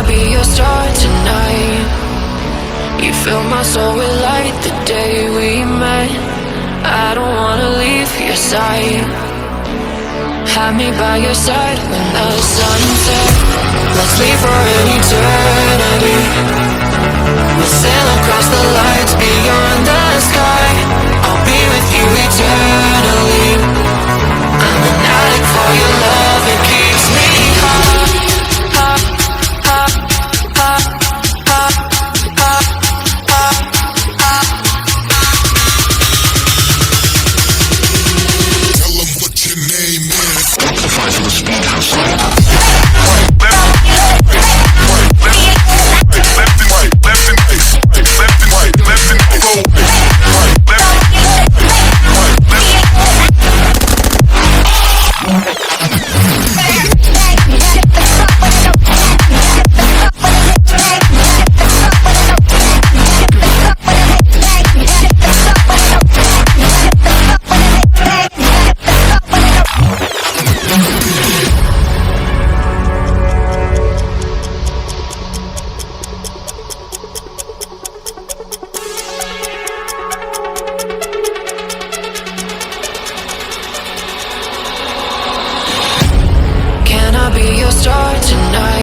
I be your star tonight? You fill my soul with light the day we met. I don't wanna leave your side. Have me by your side when the sun sets. Let's leave for an eternity. We'll sail across the lights beyond the sky. I'll be with you eternally. I'm an addict for your love.